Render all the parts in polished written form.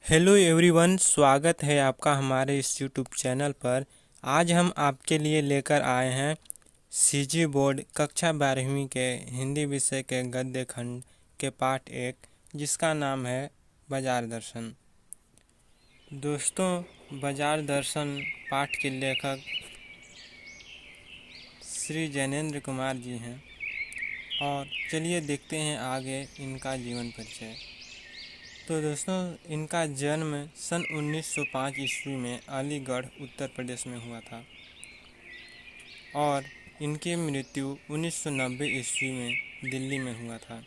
Hello everyone, स्वागत है आपका हमारे इस यूट्यूब चैनल पर। आज हम आपके लिए लेकर आए हैं सीजी बोर्ड कक्षा 12वीं के हिंदी विषय के गद्य खंड के पाठ 1, जिसका नाम है बाजार दर्शन। दोस्तों, बाजार दर्शन पाठ के लेखक श्री जैनेंद्र कुमार जी हैं और चलिए देखते हैं आगे इनका जीवन परिचय। तो दोस्तों, इनका जन्म सन 1905 ईस्वी में अलीगढ़ उत्तर प्रदेश में हुआ था और इनकी मृत्यु 1990 ईस्वी में दिल्ली में हुआ था।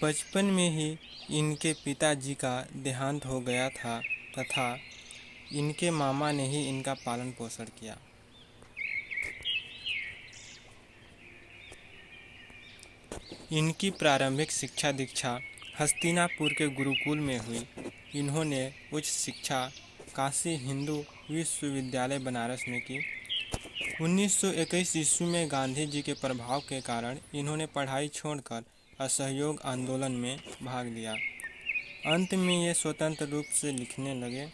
बचपन में ही इनके पिताजी का देहांत हो गया था तथा इनके मामा ने ही इनका पालन पोषण किया। इनकी प्रारंभिक शिक्षा दीक्षा हस्तिनापुर के गुरुकुल में हुई। इन्होंने उच्च शिक्षा काशी हिंदू विश्वविद्यालय बनारस में की। 1921 ईस्वी में गांधी जी के प्रभाव के कारण इन्होंने पढ़ाई छोड़कर असहयोग आंदोलन में भाग लिया। अंत में ये स्वतंत्र रूप से लिखने लगे।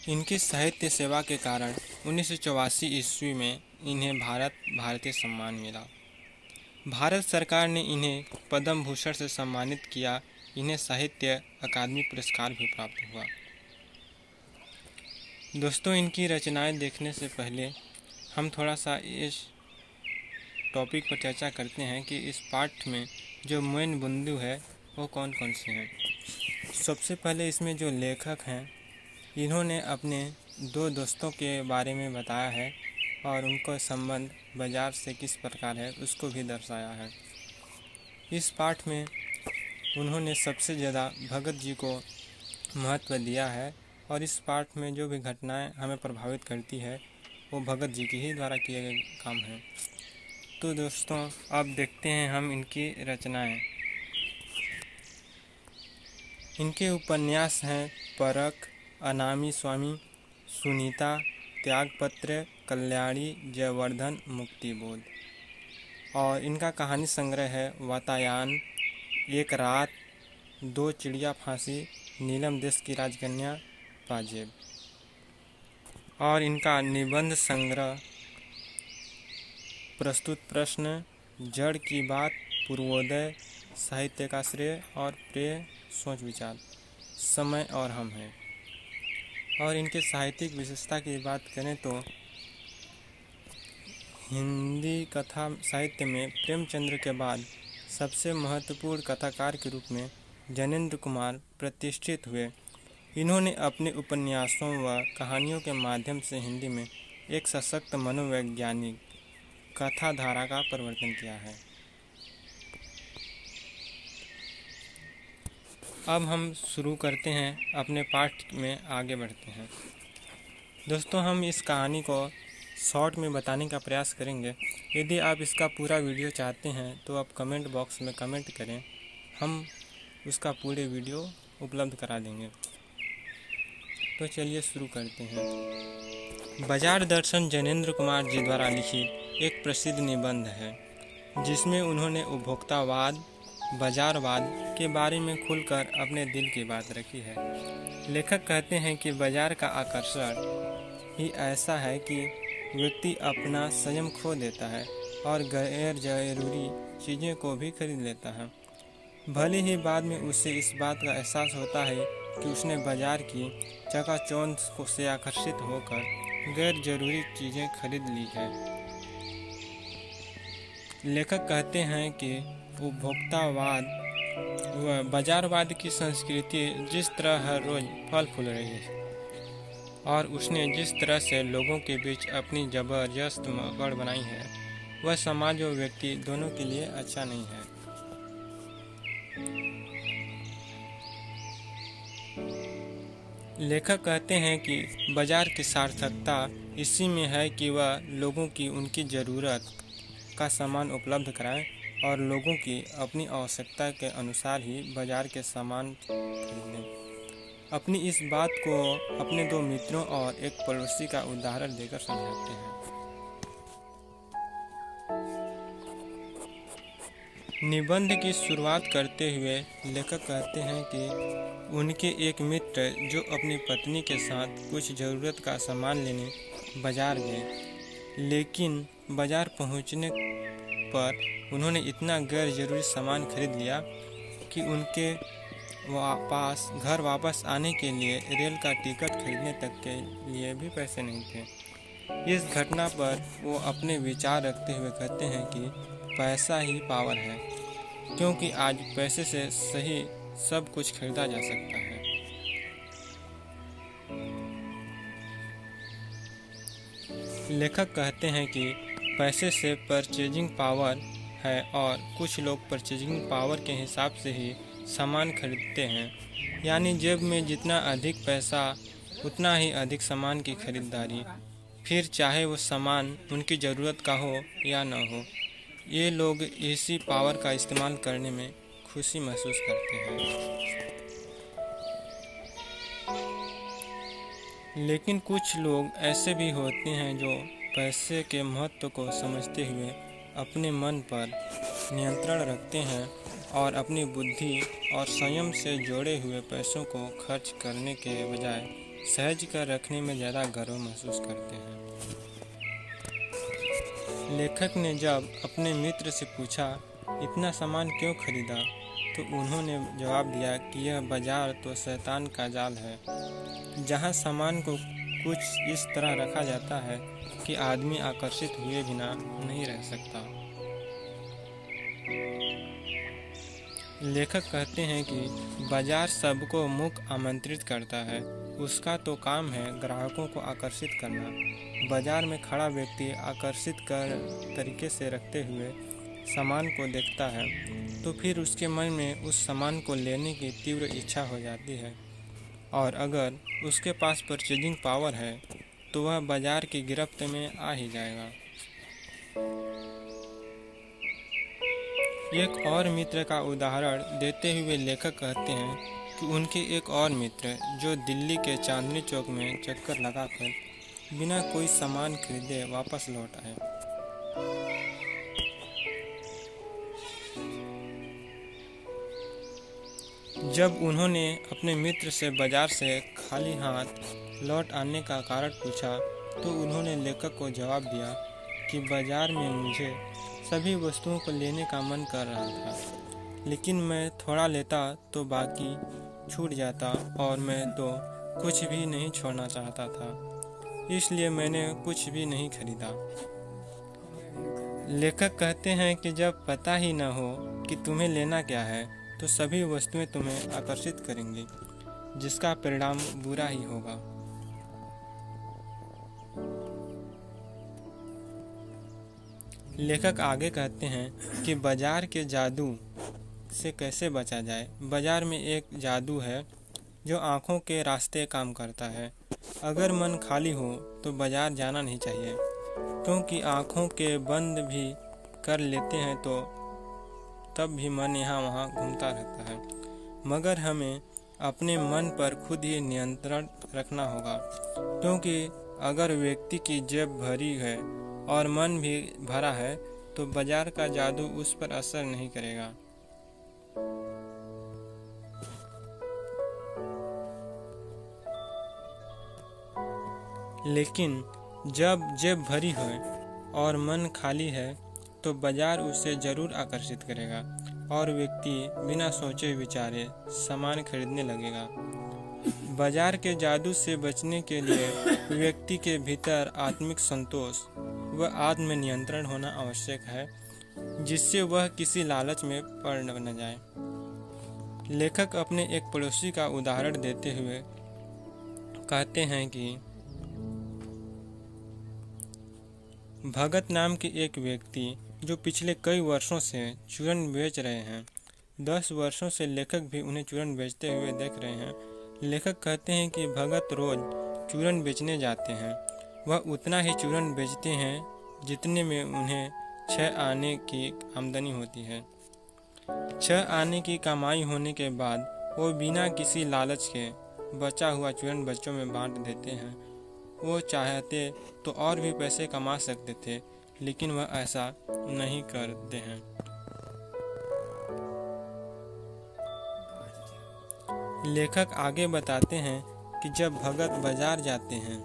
इनकी साहित्य सेवा के कारण 1984 ईस्वी में इन्हें भारतीय सम्मान मिला। भारत सरकार ने इन्हें पद्म भूषण से सम्मानित किया। इन्हें साहित्य अकादमी पुरस्कार भी प्राप्त हुआ। दोस्तों, इनकी रचनाएं देखने से पहले हम थोड़ा सा इस टॉपिक पर चर्चा करते हैं कि इस पाठ में जो मेन बिंदु है वो कौन कौन से हैं। सबसे पहले इसमें जो लेखक हैं, इन्होंने अपने दो दोस्तों के बारे में बताया है और उनका संबंध बाजार से किस प्रकार है उसको भी दर्शाया है। इस पाठ में उन्होंने सबसे ज़्यादा भगत जी को महत्व दिया है और इस पाठ में जो भी घटनाएं हमें प्रभावित करती है वो भगत जी की ही द्वारा किए गए काम हैं। तो दोस्तों, अब देखते हैं हम इनकी रचनाएं। इनके उपन्यास हैं परख, अनामी स्वामी, सुनीता, त्यागपत्र, कल्याणी, जयवर्धन, मुक्तिबोध। और इनका कहानी संग्रह है वातायन, एक रात, दो चिड़िया फांसी, नीलम देश की राजकन्या, पाजेब। और इनका निबंध संग्रह प्रस्तुत प्रश्न, जड़ की बात, पूर्वोदय, साहित्य का श्रेय और प्रिय सोच विचार, समय और हम हैं। और इनके साहित्यिक विशेषता की बात करें तो हिंदी कथा साहित्य में प्रेमचंद्र के बाद सबसे महत्वपूर्ण कथाकार के रूप में जैनेंद्र कुमार प्रतिष्ठित हुए। इन्होंने अपने उपन्यासों व कहानियों के माध्यम से हिंदी में एक सशक्त मनोवैज्ञानिक कथा धारा का प्रवर्तन किया है। अब हम शुरू करते हैं, अपने पाठ में आगे बढ़ते हैं। दोस्तों, हम इस कहानी को शॉर्ट में बताने का प्रयास करेंगे। यदि आप इसका पूरा वीडियो चाहते हैं तो आप कमेंट बॉक्स में कमेंट करें, हम उसका पूरे वीडियो उपलब्ध करा देंगे। तो चलिए शुरू करते हैं। बाजार दर्शन जैनेंद्र कुमार जी द्वारा लिखित एक प्रसिद्ध निबंध है जिसमें उन्होंने उपभोक्तावाद, बाजारवाद के बारे में खुलकर अपने दिल की बात रखी है। लेखक कहते हैं कि बाजार का आकर्षण ही ऐसा है कि व्यक्ति अपना संयम खो देता है और गैर जरूरी चीज़ों को भी खरीद लेता है। भले ही बाद में उसे इस बात का एहसास होता है कि उसने बाजार की चकाचौंध से आकर्षित होकर गैर जरूरी चीज़ें खरीद ली है। लेखक कहते हैं कि उपभोक्तावाद व बाजारवाद की संस्कृति जिस तरह हर रोज फल फूल रही है और उसने जिस तरह से लोगों के बीच अपनी जबरदस्त पकड़ बनाई है, वह समाज और व्यक्ति दोनों के लिए अच्छा नहीं है। लेखक कहते हैं कि बाजार की सार्थकता इसी में है कि वह लोगों की उनकी ज़रूरत का सामान उपलब्ध कराए और लोगों की अपनी आवश्यकता के अनुसार ही बाजार के सामान खरीदें। अपनी इस बात को अपने दो मित्रों और एक पड़ोसी का उदाहरण देकर समझाते हैं। निबंध की शुरुआत करते हुए लेखक कहते हैं कि उनके एक मित्र जो अपनी पत्नी के साथ कुछ ज़रूरत का सामान लेने बाज़ार गए, लेकिन बाज़ार पहुंचने पर उन्होंने इतना गैर ज़रूरी सामान खरीद लिया कि उनके घर वापस आने के लिए रेल का टिकट खरीदने तक के लिए भी पैसे नहीं थे। इस घटना पर वो अपने विचार रखते हुए कहते हैं कि पैसा ही पावर है, क्योंकि आज पैसे से सही सब कुछ खरीदा जा सकता है। लेखक कहते हैं कि पैसे से परचेजिंग पावर है और कुछ लोग परचेजिंग पावर के हिसाब से ही सामान खरीदते हैं, यानी जेब में जितना अधिक पैसा उतना ही अधिक सामान की खरीदारी, फिर चाहे वो सामान उनकी ज़रूरत का हो या न हो। ये लोग इसी पावर का इस्तेमाल करने में खुशी महसूस करते हैं। लेकिन कुछ लोग ऐसे भी होते हैं जो पैसे के महत्व को समझते हुए अपने मन पर नियंत्रण रखते हैं और अपनी बुद्धि और संयम से जोड़े हुए पैसों को खर्च करने के बजाय सहज कर रखने में ज़्यादा गर्व महसूस करते हैं। लेखक ने जब अपने मित्र से पूछा इतना सामान क्यों खरीदा, तो उन्होंने जवाब दिया कि यह बाजार तो शैतान का जाल है, जहां सामान को कुछ इस तरह रखा जाता है कि आदमी आकर्षित हुए बिना नहीं रह सकता। लेखक कहते हैं कि बाजार सबको मुख्य आमंत्रित करता है, उसका तो काम है ग्राहकों को आकर्षित करना। बाजार में खड़ा व्यक्ति आकर्षित कर तरीके से रखते हुए सामान को देखता है, तो फिर उसके मन में उस सामान को लेने की तीव्र इच्छा हो जाती है, और अगर उसके पास परचेजिंग पावर है तो वह बाजार की गिरफ्त में आ ही जाएगा। एक और मित्र का उदाहरण देते हुए लेखक कहते हैं कि उनके एक और मित्र जो दिल्ली के चांदनी चौक में चक्कर लगाकर बिना कोई सामान खरीदे वापस लौट आए। जब उन्होंने अपने मित्र से बाजार से खाली हाथ लौट आने का कारण पूछा, तो उन्होंने लेखक को जवाब दिया कि बाजार में मुझे सभी वस्तुओं को लेने का मन कर रहा था, लेकिन मैं थोड़ा लेता तो बाकी छूट जाता और मैं तो कुछ भी नहीं छोड़ना चाहता था, इसलिए मैंने कुछ भी नहीं खरीदा। लेखक कहते हैं कि जब पता ही न हो कि तुम्हें लेना क्या है, तो सभी वस्तुएं तुम्हें आकर्षित करेंगी, जिसका परिणाम बुरा ही होगा। लेखक आगे कहते हैं कि बाजार के जादू से कैसे बचा जाए। बाजार में एक जादू है जो आँखों के रास्ते काम करता है। अगर मन खाली हो तो बाजार जाना नहीं चाहिए, क्योंकि आँखों के बंद भी कर लेते हैं तो तब भी मन यहाँ वहाँ घूमता रहता है। मगर हमें अपने मन पर खुद ही नियंत्रण रखना होगा, क्योंकि अगर व्यक्ति की जेब भरी है और मन भी भरा है तो बाजार का जादू उस पर असर नहीं करेगा। लेकिन जब जेब भरी है और मन खाली है तो बाजार उसे जरूर आकर्षित करेगा और व्यक्ति बिना सोचे विचारे सामान खरीदने लगेगा। बाजार के जादू से बचने के लिए व्यक्ति के भीतर आत्मिक संतोष व आत्म नियंत्रण होना आवश्यक है, जिससे वह किसी लालच में पड़ न जाए। लेखक अपने एक पड़ोसी का उदाहरण देते हुए कहते हैं कि भगत नाम के एक व्यक्ति जो पिछले कई वर्षों से चूरन बेच रहे हैं, 10 वर्षों से लेखक भी उन्हें चूरन बेचते हुए देख रहे हैं। लेखक कहते हैं कि भगत रोज चूरन बेचने जाते हैं। वह उतना ही चूरन बेचते हैं जितने में उन्हें 6 आने की आमदनी होती है। 6 आने की कमाई होने के बाद वो बिना किसी लालच के बचा हुआ चूरन बच्चों में बांट देते हैं। वो चाहते तो और भी पैसे कमा सकते थे, लेकिन वह ऐसा नहीं करते हैं। लेखक आगे बताते हैं कि जब भगत बाजार जाते हैं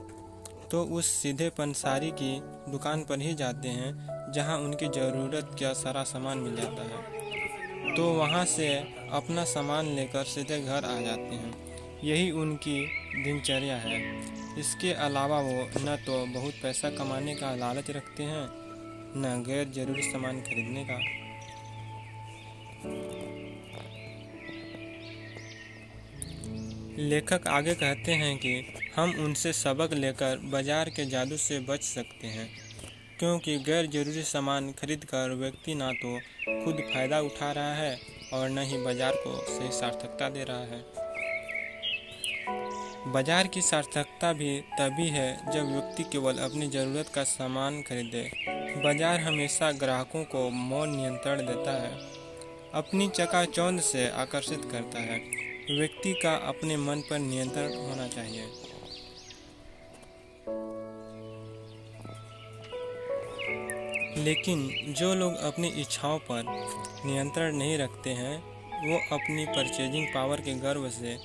तो उस सीधे पंसारी की दुकान पर ही जाते हैं जहां उनकी ज़रूरत का सारा सामान मिल जाता है, तो वहां से अपना सामान लेकर सीधे घर आ जाते हैं। यही उनकी दिनचर्या है। इसके अलावा वो न तो बहुत पैसा कमाने का लालच रखते हैं, न गैर जरूरी सामान खरीदने का। लेखक आगे कहते हैं कि हम उनसे सबक लेकर बाजार के जादू से बच सकते हैं, क्योंकि गैर जरूरी सामान खरीदकर व्यक्ति ना तो खुद फायदा उठा रहा है और न ही बाजार को सही सार्थकता दे रहा है। बाजार की सार्थकता भी तभी है जब व्यक्ति केवल अपनी ज़रूरत का सामान खरीदे। बाजार हमेशा ग्राहकों को मोल नियंत्रण देता है, अपनी चकाचौंध से आकर्षित करता है। व्यक्ति का अपने मन पर नियंत्रण होना चाहिए। लेकिन जो लोग अपनी इच्छाओं पर नियंत्रण नहीं रखते हैं, वो अपनी परचेजिंग पावर के गर्व से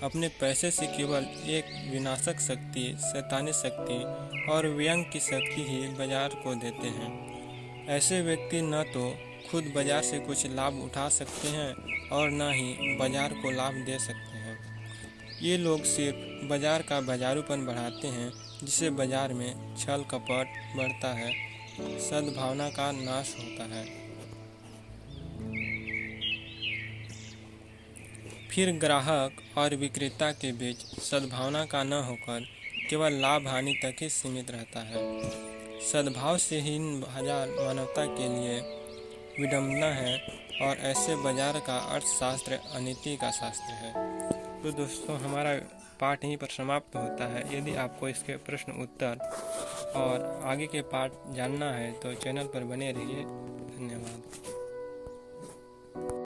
अपने पैसे से केवल एक विनाशक शक्ति, शैतानी शक्ति और व्यंग की शक्ति ही बाजार को देते हैं। ऐसे व्यक्ति न तो खुद बाजार से कुछ लाभ उठा सकते हैं और न ही बाजार को लाभ दे सकते हैं। ये लोग सिर्फ बाजार का बाजारूपन बढ़ाते हैं, जिससे बाजार में छल कपट बढ़ता है, सद्भावना का नाश होता है। फिर ग्राहक और विक्रेता के बीच सद्भावना का न होकर केवल लाभ हानि तक ही सीमित रहता है। सद्भाव से ही बाजार मानवता के लिए विडंबना है और ऐसे बाजार का अर्थशास्त्र अनीति का शास्त्र है। तो दोस्तों, हमारा पाठ यहीं पर समाप्त होता है। यदि आपको इसके प्रश्न उत्तर और आगे के पाठ जानना है तो चैनल पर बने रहिए।